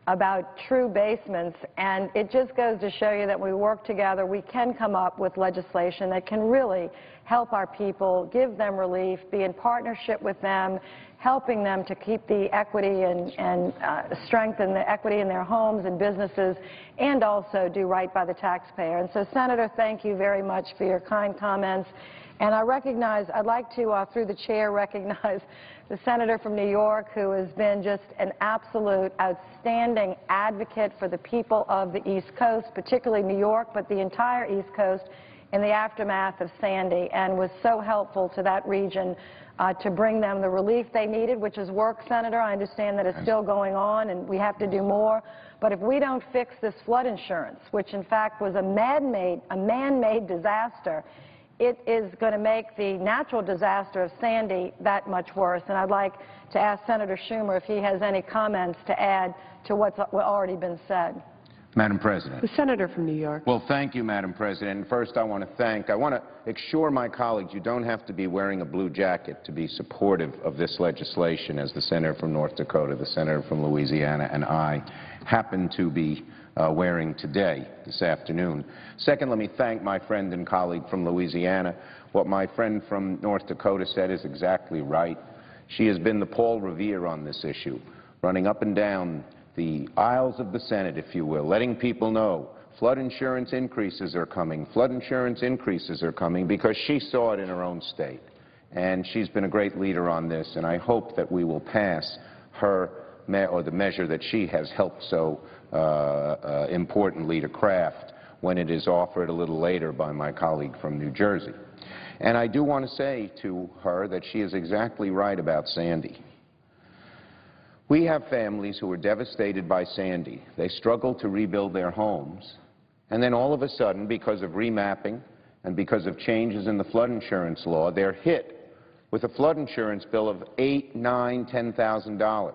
about true basements. And it just goes to show you that when we work together, we can come up with legislation that can really help our people, give them relief, be in partnership with them, helping them to keep the equity and strengthen the equity in their homes and businesses, and also do right by the taxpayer. And so, Senator, thank you very much for your kind comments. And I'd like to, through the chair, recognize the senator from New York who has been just an absolute outstanding advocate for the people of the East Coast, particularly New York, but the entire East Coast in the aftermath of Sandy, and was so helpful to that region to bring them the relief they needed, which is work, Senator. I understand that it's still going on and we have to do more. But if we don't fix this flood insurance, which in fact was a man-made disaster, it is going to make the natural disaster of Sandy that much worse. And I'd like to ask Senator Schumer if he has any comments to add to what's already been said. Madam President. The senator from New York. Well, thank you, Madam President. And first, I want to assure my colleagues you don't have to be wearing a blue jacket to be supportive of this legislation, as the senator from North Dakota, the senator from Louisiana, and I happen to be wearing today, this afternoon. Second, let me thank my friend and colleague from Louisiana. What my friend from North Dakota said is exactly right. She has been the Paul Revere on this issue, running up and down the aisles of the Senate, if you will, letting people know flood insurance increases are coming, flood insurance increases are coming, because she saw it in her own state. And she's been a great leader on this, and I hope that we will pass her, or the measure that she has helped so importantly to craft when it is offered a little later by my colleague from New Jersey. And I do want to say to her that she is exactly right about Sandy. We have families who were devastated by Sandy. They struggled to rebuild their homes, and then all of a sudden, because of remapping and because of changes in the flood insurance law, they're hit with a flood insurance bill of $8,000, $9,000, $10,000.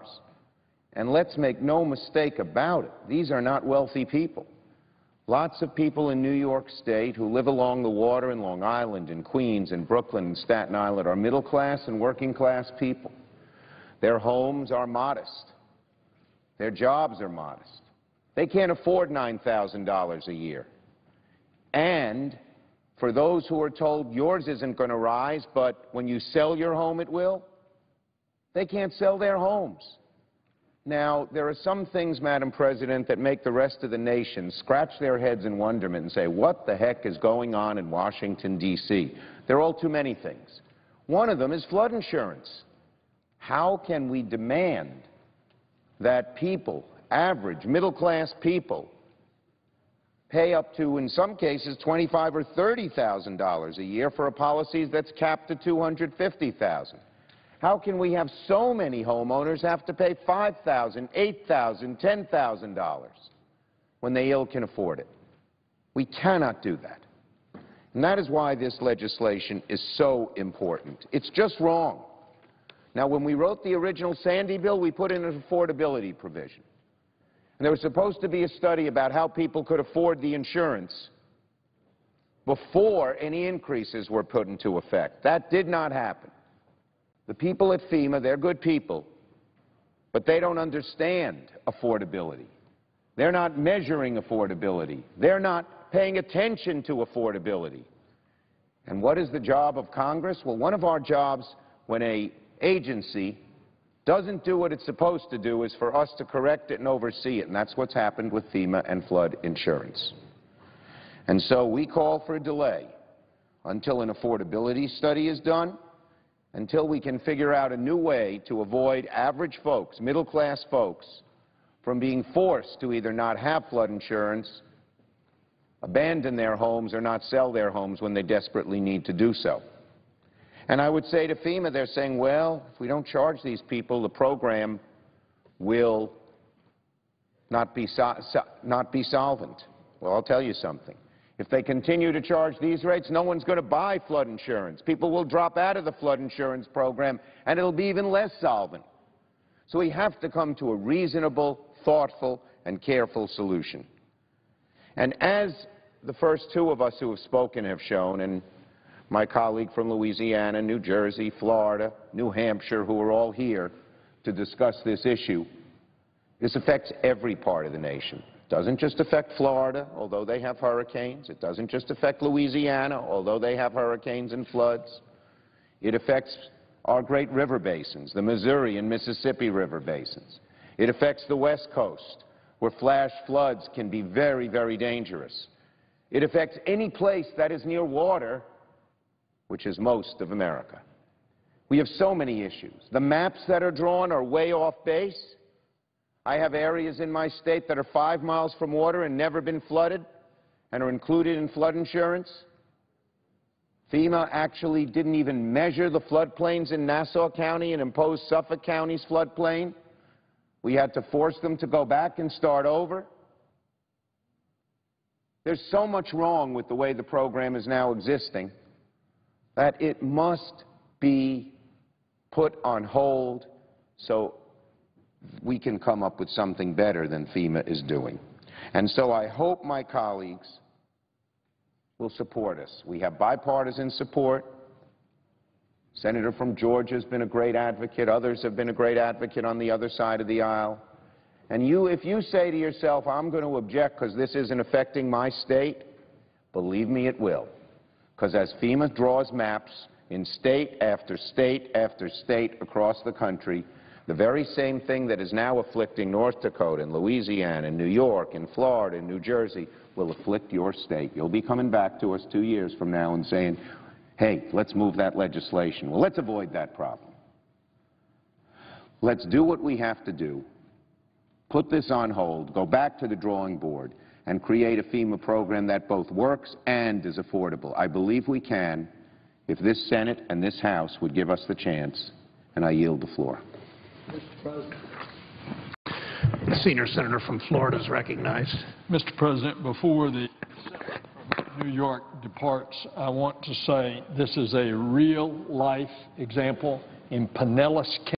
And let's make no mistake about it, these are not wealthy people. Lots of people in New York State who live along the water in Long Island, in Queens, in Brooklyn, and Staten Island are middle class and working class people. Their homes are modest. Their jobs are modest. They can't afford $9,000 a year. And for those who are told yours isn't going to rise, but when you sell your home it will, they can't sell their homes. Now, there are some things, Madam President, that make the rest of the nation scratch their heads in wonderment and say, what the heck is going on in Washington, D.C.? There are all too many things. One of them is flood insurance. How can we demand that people, average middle-class people, pay up to, in some cases, $25,000 or $30,000 a year for a policy that's capped at $250,000? How can we have so many homeowners have to pay $5,000, $8,000, $10,000 when they ill can afford it? We cannot do that. And that is why this legislation is so important. It's just wrong. Now, when we wrote the original Sandy bill, we put in an affordability provision. And there was supposed to be a study about how people could afford the insurance before any increases were put into effect. That did not happen. The people at FEMA, they're good people, but they don't understand affordability. They're not measuring affordability. They're not paying attention to affordability. And what is the job of Congress? Well, one of our jobs when an agency doesn't do what it's supposed to do is for us to correct it and oversee it, and that's what's happened with FEMA and flood insurance. And so we call for a delay until an affordability study is done, until we can figure out a new way to avoid average folks, middle-class folks, from being forced to either not have flood insurance, abandon their homes, or not sell their homes when they desperately need to do so. And I would say to FEMA, they're saying, well, if we don't charge these people, the program will not be solvent. Well, I'll tell you something. If they continue to charge these rates, no one's going to buy flood insurance. People will drop out of the flood insurance program, and it'll be even less solvent. So we have to come to a reasonable, thoughtful, and careful solution. And as the first two of us who have spoken have shown, and my colleague from Louisiana, New Jersey, Florida, New Hampshire, who are all here to discuss this issue, this affects every part of the nation. It doesn't just affect Florida, although they have hurricanes. It doesn't just affect Louisiana, although they have hurricanes and floods. It affects our great river basins, the Missouri and Mississippi river basins. It affects the West Coast, where flash floods can be very, very dangerous. It affects any place that is near water which is most of America. We have so many issues. The maps that are drawn are way off base. I have areas in my state that are 5 miles from water and never been flooded and are included in flood insurance. FEMA actually didn't even measure the floodplains in Nassau County and impose Suffolk County's floodplain. We had to force them to go back and start over. There's so much wrong with the way the program is now existing that it must be put on hold so we can come up with something better than FEMA is doing. And so I hope my colleagues will support us. We have bipartisan support. Senator from Georgia has been a great advocate. Others have been a great advocate on the other side of the aisle. And if you say to yourself, I'm going to object because this isn't affecting my state, believe me, it will. Because as FEMA draws maps in state after state after state across the country, the very same thing that is now afflicting North Dakota and Louisiana and New York and Florida and New Jersey will afflict your state. You'll be coming back to us 2 years from now and saying, hey, let's move that legislation. Well, let's avoid that problem. Let's do what we have to do, put this on hold, go back to the drawing board, and create a FEMA program that both works and is affordable. I believe we can if this Senate and this House would give us the chance, and I yield the floor. Mr. President. The senior senator from Florida is recognized. Mr. President, before the senator from New York departs, I want to say this is a real-life example in Pinellas County.